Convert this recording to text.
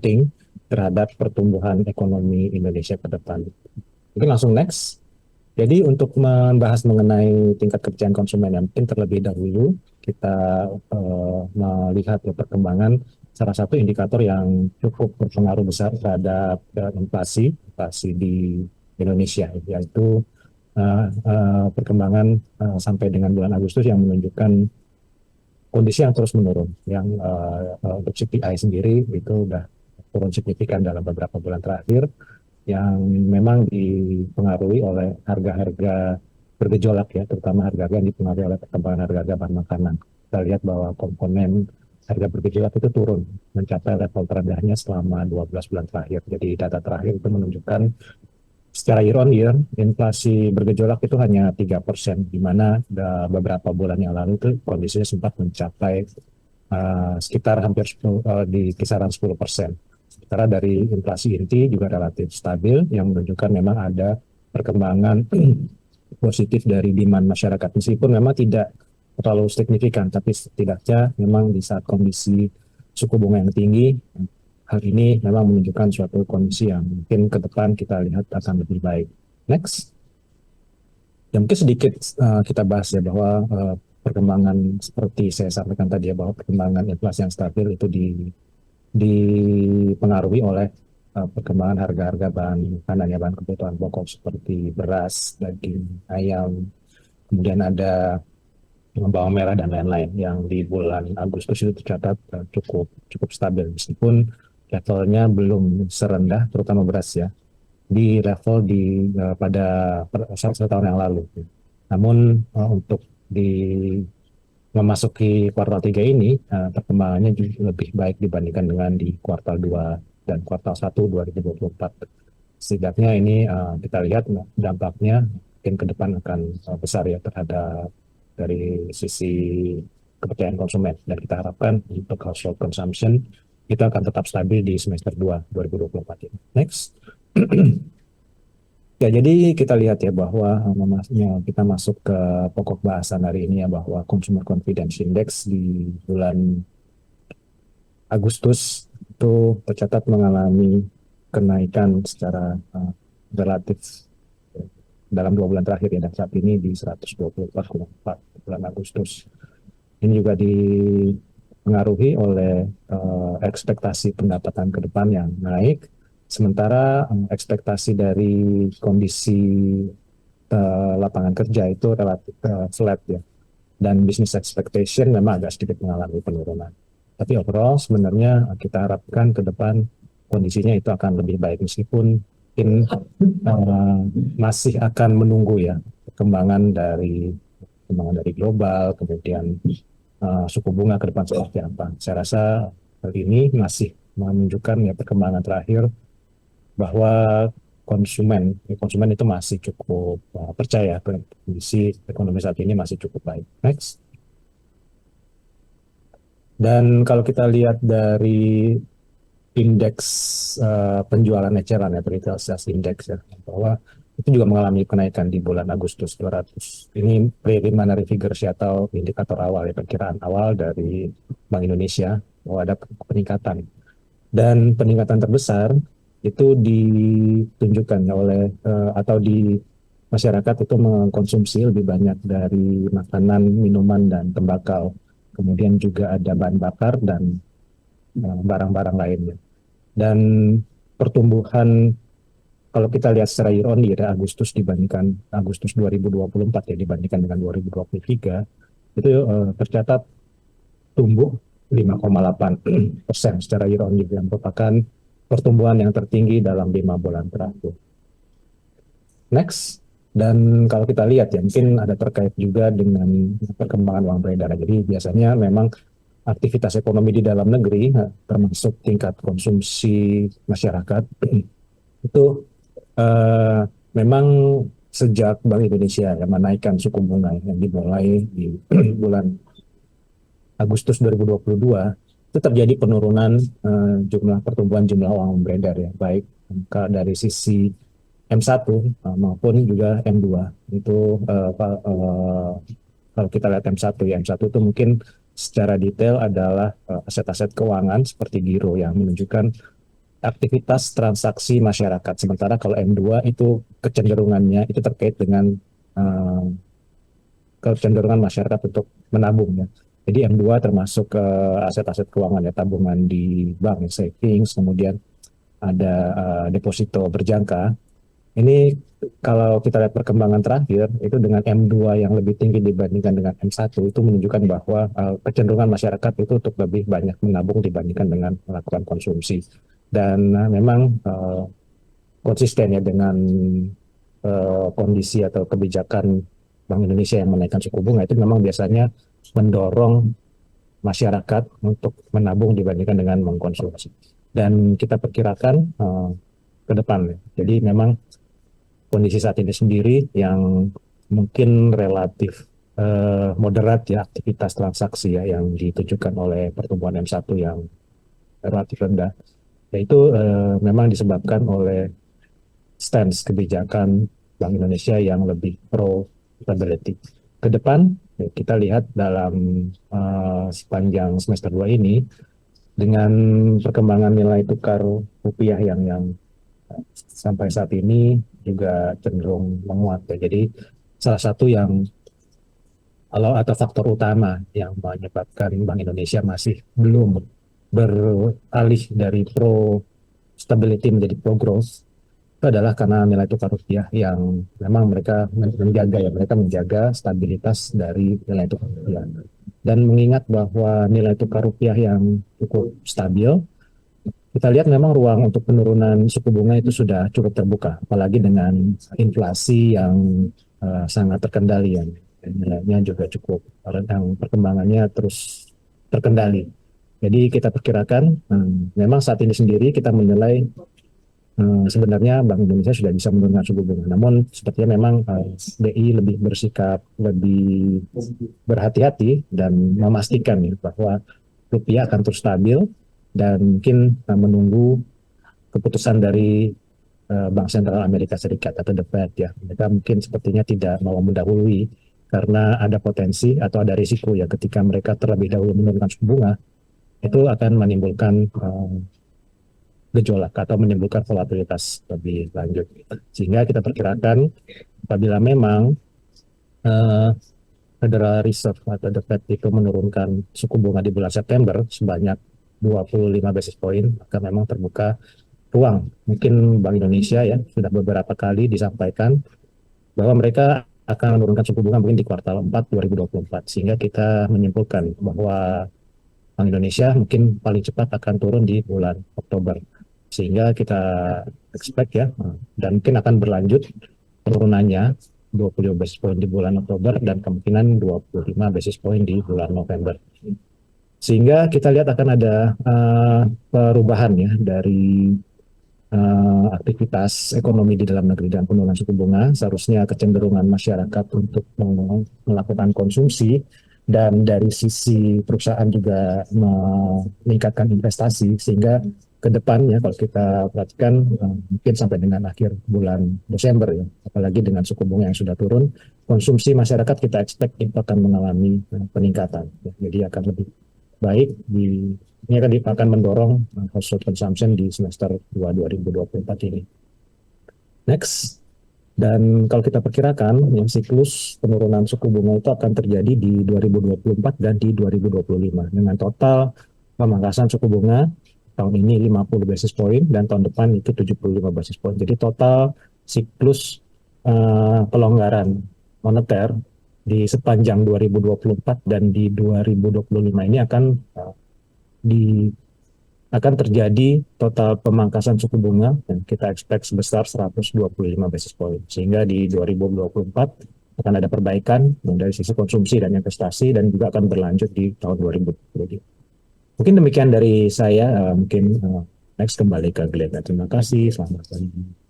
penting terhadap pertumbuhan ekonomi Indonesia ke depan. Mungkin langsung next. Jadi untuk membahas mengenai tingkat kepercayaan konsumen yang mungkin terlebih dahulu kita melihat ya, perkembangan salah satu indikator yang cukup berpengaruh besar terhadap inflasi di Indonesia, yaitu perkembangan sampai dengan bulan Agustus yang menunjukkan kondisi yang terus menurun. Yang untuk CPI sendiri itu sudah turun signifikan dalam beberapa bulan terakhir, yang memang dipengaruhi oleh harga-harga bergejolak ya, terutama harga-harga yang dipengaruhi oleh perkembangan harga-harga bahan makanan. Kita lihat bahwa komponen harga bergejolak itu turun mencapai level terendahnya selama 12 bulan terakhir. Jadi data terakhir itu menunjukkan secara year on year inflasi bergejolak itu hanya 3%, di mana beberapa bulan yang lalu itu kondisinya sempat mencapai sekitar hampir 10, di kisaran 10%. Sementara dari inflasi inti juga relatif stabil, yang menunjukkan memang ada perkembangan positif dari demand masyarakat. Meskipun memang tidak terlalu signifikan, tapi setidaknya memang di saat kondisi suku bunga yang tinggi, hal ini memang menunjukkan suatu kondisi yang mungkin ke depan kita lihat akan lebih baik. Next. Ya, mungkin sedikit kita bahas ya bahwa perkembangan seperti saya sampaikan tadi ya, bahwa perkembangan inflasi yang stabil itu dipengaruhi oleh perkembangan harga-harga bahan makanan ya, bahan kebutuhan pokok seperti beras, daging ayam, kemudian ada bawang merah dan lain-lain yang di bulan Agustus itu tercatat cukup stabil, meskipun levelnya belum serendah terutama beras ya di level pada setahun yang lalu. Namun untuk di memasuki kuartal 3 ini perkembangannya juga lebih baik dibandingkan dengan di kuartal 2 dan kuartal 1 2024. Setidaknya ini kita lihat dampaknya mungkin ke depan akan besar ya terhadap dari sisi kepercayaan konsumen, dan kita harapkan untuk household consumption itu akan tetap stabil di semester 2 2024 ini. Next. Ya, jadi kita lihat ya bahwa kita masuk ke pokok bahasan hari ini ya, bahwa Consumer Confidence Index di bulan Agustus itu tercatat mengalami kenaikan secara relatif dalam 2 bulan terakhir ya, dan saat ini di 124,4 bulan Agustus. Ini juga dipengaruhi oleh ekspektasi pendapatan ke depan yang naik, sementara ekspektasi dari kondisi lapangan kerja itu relatif flat ya, dan business expectation memang agak sedikit mengalami penurunan. Tapi overall sebenarnya kita harapkan ke depan kondisinya itu akan lebih baik, meskipun mungkin masih akan menunggu ya perkembangan dari global, kemudian suku bunga ke depan seperti apa. Saya rasa hal ini masih menunjukkan ya perkembangan terakhir bahwa konsumen itu masih cukup percaya kondisi ekonomi saat ini masih cukup baik. Next. Dan kalau kita lihat dari indeks penjualan eceran ya, retail sales index ya, bahwa itu juga mengalami kenaikan di bulan Agustus 200. Ini preliminary figures ya, atau indikator awal ya, perkiraan awal dari Bank Indonesia bahwa ada peningkatan. Dan peningkatan terbesar itu ditunjukkan oleh atau di masyarakat itu mengkonsumsi lebih banyak dari makanan, minuman, dan tembakau. Kemudian juga ada bahan bakar dan barang-barang lainnya. Dan pertumbuhan kalau kita lihat secara year on year Agustus dibandingkan Agustus 2024 ya, dibandingkan dengan 2023 itu tercatat tumbuh 5,8% secara year on year, yang merupakan pertumbuhan yang tertinggi dalam 5 bulan terakhir. Next. Dan kalau kita lihat ya, mungkin ada terkait juga dengan perkembangan uang beredar. Jadi biasanya memang aktivitas ekonomi di dalam negeri, termasuk tingkat konsumsi masyarakat, itu memang sejak Bank Indonesia yang menaikkan suku bunga yang dimulai di bulan Agustus 2022, itu terjadi penurunan pertumbuhan jumlah uang beredar ya, baik dari sisi M1 maupun juga M2. Itu kalau kita lihat M1 ya, M1 itu mungkin secara detail adalah aset-aset keuangan seperti giro yang menunjukkan aktivitas transaksi masyarakat. Sementara kalau M2 itu kecenderungannya itu terkait dengan uh, kecenderungan masyarakat untuk menabung ya. Jadi M2 termasuk aset-aset keuangan ya, tabungan di bank, savings, kemudian ada deposito berjangka. Ini kalau kita lihat perkembangan terakhir itu dengan M2 yang lebih tinggi dibandingkan dengan M1 itu menunjukkan bahwa kecenderungan masyarakat itu untuk lebih banyak menabung dibandingkan dengan melakukan konsumsi. Dan memang konsisten ya dengan kondisi atau kebijakan Bank Indonesia yang menaikkan suku bunga itu memang biasanya mendorong masyarakat untuk menabung dibandingkan dengan mengkonsumsi. Dan kita perkirakan ke depan ya. Jadi memang kondisi saat ini sendiri yang mungkin relatif moderat ya aktivitas transaksi ya yang ditujukan oleh pertumbuhan M1 yang relatif rendah. Yaitu memang disebabkan oleh stance kebijakan Bank Indonesia yang lebih pro stability. Ke depan kita lihat dalam sepanjang semester 2 ini dengan perkembangan nilai tukar rupiah yang sampai saat ini juga cenderung menguat ya. Jadi salah satu yang atau faktor utama yang menyebabkan Bank Indonesia masih belum beralih dari pro stability menjadi pro growth itu adalah karena nilai tukar rupiah yang memang mereka menjaga stabilitas dari nilai tukar rupiah. Dan mengingat bahwa nilai tukar rupiah yang cukup stabil, kita lihat memang ruang untuk penurunan suku bunga itu sudah cukup terbuka, apalagi dengan inflasi yang sangat terkendali, yang nilainya juga cukup, yang perkembangannya terus terkendali. Jadi kita perkirakan memang saat ini sendiri kita menilai sebenarnya Bank Indonesia sudah bisa menurunkan suku bunga. Namun sepertinya memang BI lebih bersikap lebih berhati-hati dan memastikan ya, bahwa rupiah akan terus stabil dan mungkin menunggu keputusan dari Bank Sentral Amerika Serikat atau The Fed ya. Mereka mungkin sepertinya tidak mau mendahului karena ada potensi atau ada risiko ya ketika mereka terlebih dahulu menurunkan suku bunga itu akan menimbulkan gejolak atau menimbulkan volatilitas lebih lanjut. Sehingga kita perkirakan apabila memang Federal Reserve atau The Fed itu menurunkan suku bunga di bulan September sebanyak 25 basis point, maka memang terbuka ruang. Mungkin Bank Indonesia ya sudah beberapa kali disampaikan bahwa mereka akan menurunkan suku bunga mungkin di kuartal 4 2024. Sehingga kita menyimpulkan bahwa Bank Indonesia mungkin paling cepat akan turun di bulan Oktober. Sehingga kita expect ya, dan mungkin akan berlanjut penurunannya 20 basis point di bulan Oktober dan kemungkinan 25 basis point di bulan November. Sehingga kita lihat akan ada perubahan ya dari aktivitas ekonomi di dalam negeri dan penurunan suku bunga. Seharusnya kecenderungan masyarakat untuk melakukan konsumsi dan dari sisi perusahaan juga meningkatkan investasi sehingga ke depannya kalau kita perhatikan mungkin sampai dengan akhir bulan Desember ya, apalagi dengan suku bunga yang sudah turun, konsumsi masyarakat kita expect itu akan mengalami peningkatan ya. Jadi akan lebih baik ini akan mendorong household consumption di semester 2 2024 ini. Next. Dan kalau kita perkirakan yang siklus penurunan suku bunga itu akan terjadi di 2024 dan di 2025 dengan total pemangkasan suku bunga tahun ini 50 basis point dan tahun depan itu 75 basis point. Jadi total siklus pelonggaran moneter di sepanjang 2024 dan di 2025 ini akan terjadi total pemangkasan suku bunga dan kita expect sebesar 125 basis point. Sehingga di 2024 akan ada perbaikan dari sisi konsumsi dan investasi dan juga akan berlanjut di tahun 2025. Mungkin demikian dari saya, mungkin next kembali ke Glenn. Terima kasih, selamat pagi.